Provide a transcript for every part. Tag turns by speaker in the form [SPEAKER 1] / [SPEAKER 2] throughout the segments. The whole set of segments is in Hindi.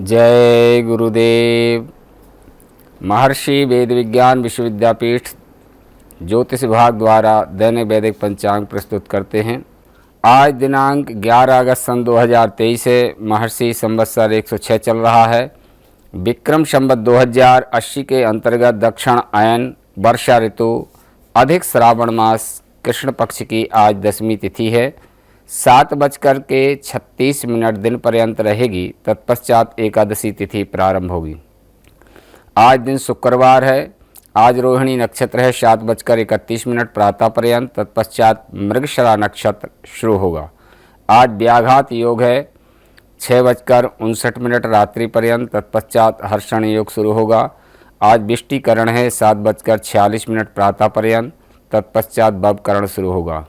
[SPEAKER 1] जय गुरुदेव। महर्षि वेद विज्ञान विश्वविद्यापीठ ज्योतिष विभाग द्वारा दैनिक वैदिक पंचांग प्रस्तुत करते हैं। आज दिनांक 11 अगस्त सन 2023 है। महर्षि संवत्सर 106 चल रहा है। विक्रम संवत 2080 के अंतर्गत दक्षिण अयन वर्षा ऋतु अधिक श्रावण मास कृष्ण पक्ष की आज 10वीं तिथि है। 7:36 दिन पर्यंत रहेगी। तत्पश्चात एकादशी तिथि प्रारंभ होगी। आज दिन शुक्रवार है। आज रोहिणी नक्षत्र है 7:31 प्रातः पर्यंत। तत्पश्चात मृगशिरा नक्षत्र शुरू होगा। आज व्याघात योग है 6:59 रात्रि पर्यंत। तत्पश्चात हर्षण योग शुरू होगा। आज विष्टिकरण है 7:46 प्रातः पर्यंत। तत्पश्चात भवकरण शुरू होगा।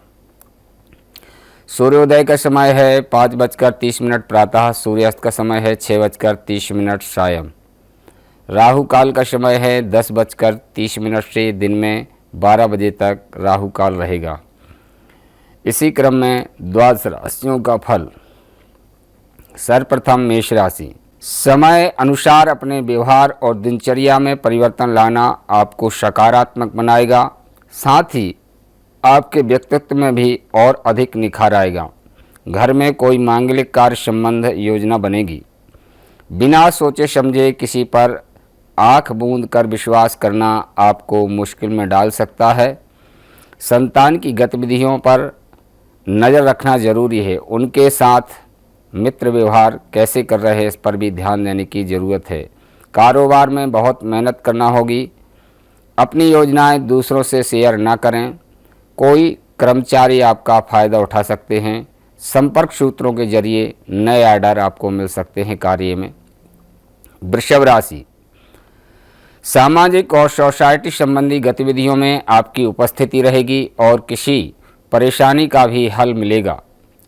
[SPEAKER 1] सूर्योदय का समय है 5:30 प्रातः। सूर्यास्त का समय है 6:30 सायं। राहु काल का समय है 10:30 से दिन में 12 बजे तक राहु काल रहेगा। इसी क्रम में द्वादश राशियों का फल। सर्वप्रथम मेष राशि। समय अनुसार अपने व्यवहार और दिनचर्या में परिवर्तन लाना आपको सकारात्मक बनाएगा। साथ ही आपके व्यक्तित्व में भी और अधिक निखार आएगा। घर में कोई मांगलिक कार्य संबंध योजना बनेगी। बिना सोचे समझे किसी पर आंख बूंद कर विश्वास करना आपको मुश्किल में डाल सकता है। संतान की गतिविधियों पर नज़र रखना जरूरी है। उनके साथ मित्र व्यवहार कैसे कर रहे हैं इस पर भी ध्यान देने की ज़रूरत है। कारोबार में बहुत मेहनत करना होगी। अपनी योजनाएं दूसरों से शेयर ना करें। कोई कर्मचारी आपका फ़ायदा उठा सकते हैं। संपर्क सूत्रों के जरिए नए आर्डर आपको मिल सकते हैं कार्य में। वृषभ राशि। सामाजिक और सोसाइटी संबंधी गतिविधियों में आपकी उपस्थिति रहेगी और किसी परेशानी का भी हल मिलेगा।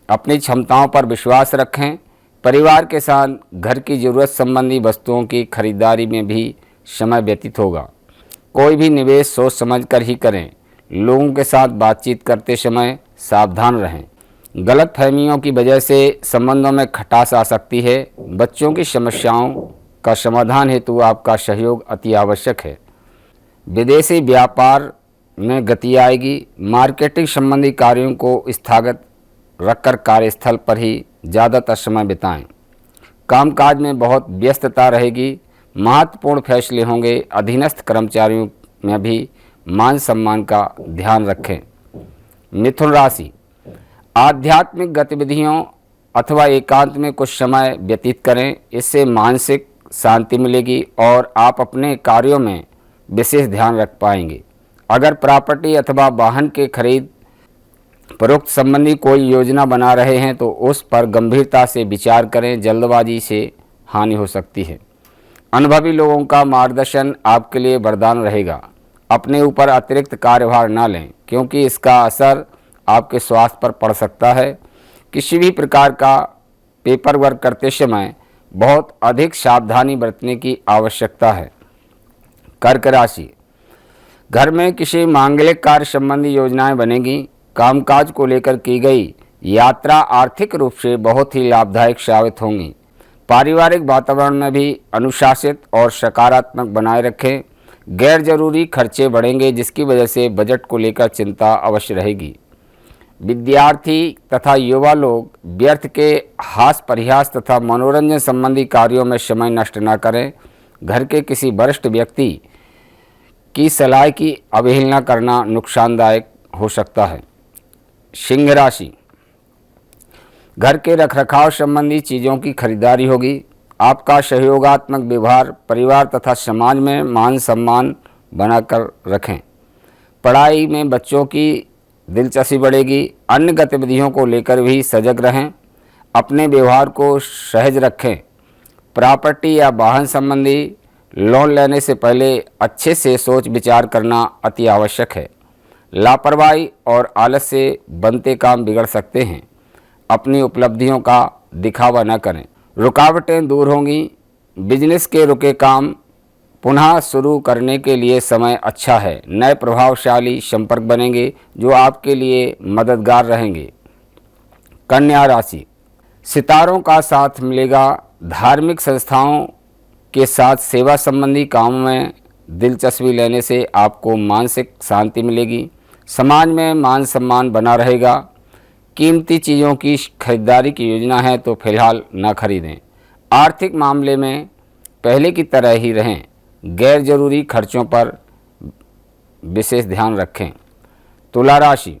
[SPEAKER 1] अपनी क्षमताओं पर विश्वास रखें। परिवार के साथ घर की ज़रूरत संबंधी वस्तुओं की खरीदारी में भी समय व्यतीत होगा। कोई भी निवेश सोच समझ कर ही करें। लोगों के साथ बातचीत करते समय सावधान रहें। गलत फहमियों की वजह से संबंधों में खटास आ सकती है। बच्चों की समस्याओं का समाधान हेतु आपका सहयोग अति आवश्यक है। विदेशी व्यापार में गति आएगी। मार्केटिंग संबंधी कार्यों को स्थगित रखकर कार्यस्थल पर ही ज़्यादातर समय बिताएं। कामकाज में बहुत व्यस्तता रहेगी। महत्वपूर्ण फैसले होंगे। अधीनस्थ कर्मचारियों में भी मान सम्मान का ध्यान रखें। मिथुन राशि। आध्यात्मिक गतिविधियों अथवा एकांत में कुछ समय व्यतीत करें। इससे मानसिक शांति मिलेगी और आप अपने कार्यों में विशेष ध्यान रख पाएंगे। अगर प्रॉपर्टी अथवा वाहन के खरीद फरोख्त संबंधी कोई योजना बना रहे हैं तो उस पर गंभीरता से विचार करें। जल्दबाजी से हानि हो सकती है। अनुभवी लोगों का मार्गदर्शन आपके लिए वरदान रहेगा। अपने ऊपर अतिरिक्त कार्यभार न लें क्योंकि इसका असर आपके स्वास्थ्य पर पड़ सकता है। किसी भी प्रकार का पेपर वर्क करते समय बहुत अधिक सावधानी बरतने की आवश्यकता है। कर्क राशि। घर में किसी मांगलिक कार्य संबंधी योजनाएं बनेगी। कामकाज को लेकर की गई यात्रा आर्थिक रूप से बहुत ही लाभदायक साबित होंगी। पारिवारिक वातावरण में भी अनुशासित और सकारात्मक बनाए रखें। गैर जरूरी खर्चे बढ़ेंगे जिसकी वजह से बजट को लेकर चिंता अवश्य रहेगी। विद्यार्थी तथा युवा लोग व्यर्थ के हास्य परिहास तथा मनोरंजन संबंधी कार्यों में समय नष्ट न करें। घर के किसी वरिष्ठ व्यक्ति की सलाह की अवहेलना करना नुकसानदायक हो सकता है। सिंह राशि। घर के रखरखाव संबंधी चीज़ों की खरीदारी होगी। आपका सहयोगात्मक व्यवहार परिवार तथा समाज में मान सम्मान बनाकर रखें। पढ़ाई में बच्चों की दिलचस्पी बढ़ेगी। अन्य गतिविधियों को लेकर भी सजग रहें। अपने व्यवहार को सहज रखें। प्रॉपर्टी या वाहन संबंधी लोन लेने से पहले अच्छे से सोच विचार करना अति आवश्यक है। लापरवाही और आलस से बनते काम बिगड़ सकते हैं। अपनी उपलब्धियों का दिखावा न करें। रुकावटें दूर होंगी। बिजनेस के रुके काम पुनः शुरू करने के लिए समय अच्छा है। नए प्रभावशाली संपर्क बनेंगे जो आपके लिए मददगार रहेंगे। कन्या राशि। सितारों का साथ मिलेगा। धार्मिक संस्थाओं के साथ सेवा संबंधी कामों में दिलचस्पी लेने से आपको मानसिक शांति मिलेगी। समाज में मान सम्मान बना रहेगा। कीमती चीज़ों की खरीदारी की योजना है तो फिलहाल न खरीदें। आर्थिक मामले में पहले की तरह ही रहें। गैर जरूरी खर्चों पर विशेष ध्यान रखें। तुला राशि,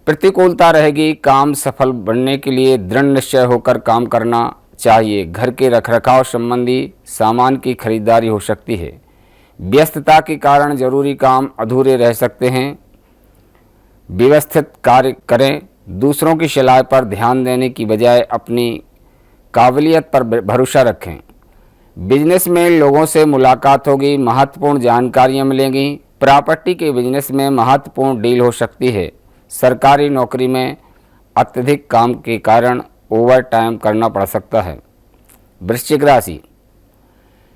[SPEAKER 1] प्रतिकूलता रहेगी। काम सफल बनने के लिए दृढ़ निश्चय होकर काम करना चाहिए। घर के रखरखाव संबंधी सामान की खरीदारी हो सकती है। व्यस्तता के कारण जरूरी काम अधूरे रह सकते हैं। व्यवस्थित कार्य करें। दूसरों की सलाह पर ध्यान देने की बजाय अपनी काबिलियत पर भरोसा रखें। बिजनेस में लोगों से मुलाकात होगी। महत्वपूर्ण जानकारियां मिलेंगी। प्रॉपर्टी के बिजनेस में महत्वपूर्ण डील हो सकती है। सरकारी नौकरी में अत्यधिक काम के कारण ओवर टाइम करना पड़ सकता है। वृश्चिक राशि,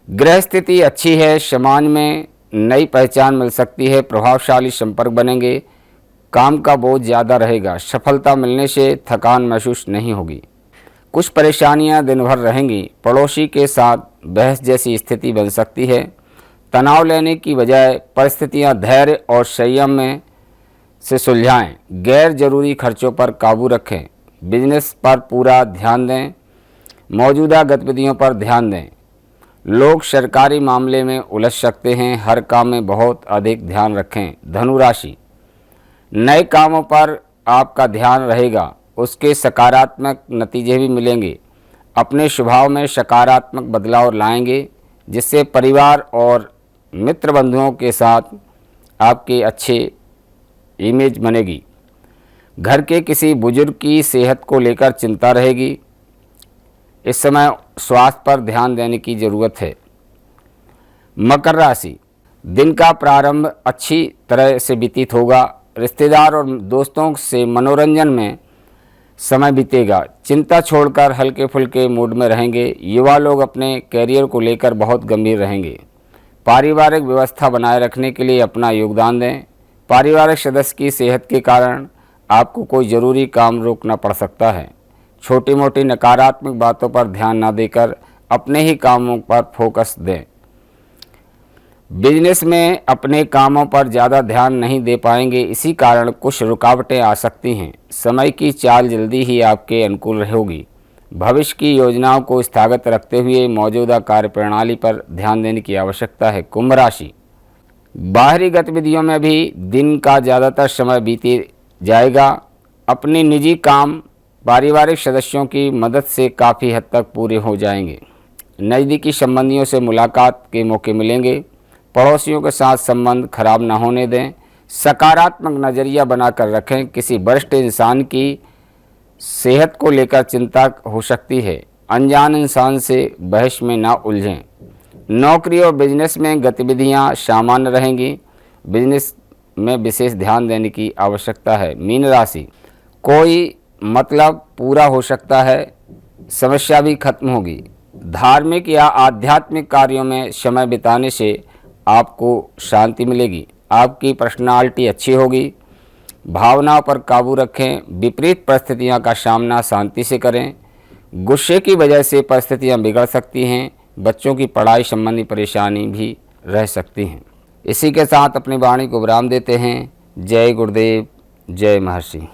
[SPEAKER 1] ग्रह स्थिति अच्छी है। समाज में नई पहचान मिल सकती है। प्रभावशाली संपर्क बनेंगे। काम का बोझ ज़्यादा रहेगा। सफलता मिलने से थकान महसूस नहीं होगी। कुछ परेशानियां दिन भर रहेंगी। पड़ोसी के साथ बहस जैसी स्थिति बन सकती है। तनाव लेने की बजाय परिस्थितियां धैर्य और संयम में से सुलझाएं। गैर जरूरी खर्चों पर काबू रखें। बिजनेस पर पूरा ध्यान दें। मौजूदा गतिविधियों पर ध्यान दें। लोग सरकारी मामले में उलझ सकते हैं। हर काम में बहुत अधिक ध्यान रखें। धनु राशि, नए कामों पर आपका ध्यान रहेगा। उसके सकारात्मक नतीजे भी मिलेंगे। अपने स्वभाव में सकारात्मक बदलाव लाएंगे, जिससे परिवार और मित्र बंधुओं के साथ आपके अच्छे इमेज बनेगी। घर के किसी बुजुर्ग की सेहत को लेकर चिंता रहेगी। इस समय स्वास्थ्य पर ध्यान देने की ज़रूरत है। मकर राशि, दिन का प्रारंभ अच्छी तरह से व्यतीत होगा। रिश्तेदार और दोस्तों से मनोरंजन में समय बीतेगा। चिंता छोड़कर हल्के फुल्के मूड में रहेंगे। युवा लोग अपने कैरियर को लेकर बहुत गंभीर रहेंगे। पारिवारिक व्यवस्था बनाए रखने के लिए अपना योगदान दें। पारिवारिक सदस्य की सेहत के कारण आपको कोई ज़रूरी काम रोकना पड़ सकता है। छोटी मोटी नकारात्मक बातों पर ध्यान न देकर अपने ही कामों पर फोकस दें। बिजनेस में अपने कामों पर ज़्यादा ध्यान नहीं दे पाएंगे। इसी कारण कुछ रुकावटें आ सकती हैं। समय की चाल जल्दी ही आपके अनुकूल होगी। भविष्य की योजनाओं को स्थगित रखते हुए मौजूदा कार्यप्रणाली पर ध्यान देने की आवश्यकता है। कुंभ राशि, बाहरी गतिविधियों में भी दिन का ज़्यादातर समय बीते जाएगा। अपने निजी काम पारिवारिक सदस्यों की मदद से काफ़ी हद तक पूरे हो जाएंगे। नज़दीकी संबंधियों से मुलाकात के मौके मिलेंगे। पड़ोसियों के साथ संबंध खराब न होने दें। सकारात्मक नज़रिया बनाकर रखें। किसी वरिष्ठ इंसान की सेहत को लेकर चिंता हो सकती है। अनजान इंसान से बहस में ना उलझें। नौकरी और बिजनेस में गतिविधियां सामान्य रहेंगी। बिजनेस में विशेष ध्यान देने की आवश्यकता है। मीन राशि, कोई मतलब पूरा हो सकता है। समस्या भी खत्म होगी। धार्मिक या आध्यात्मिक कार्यों में समय बिताने से आपको शांति मिलेगी। आपकी पर्सनालिटी अच्छी होगी। भावनाओं पर काबू रखें। विपरीत परिस्थितियों का सामना शांति से करें। गुस्से की वजह से परिस्थितियां बिगड़ सकती हैं। बच्चों की पढ़ाई संबंधी परेशानी भी रह सकती हैं। इसी के साथ अपनी वाणी को विराम देते हैं। जय गुरुदेव, जय महर्षि।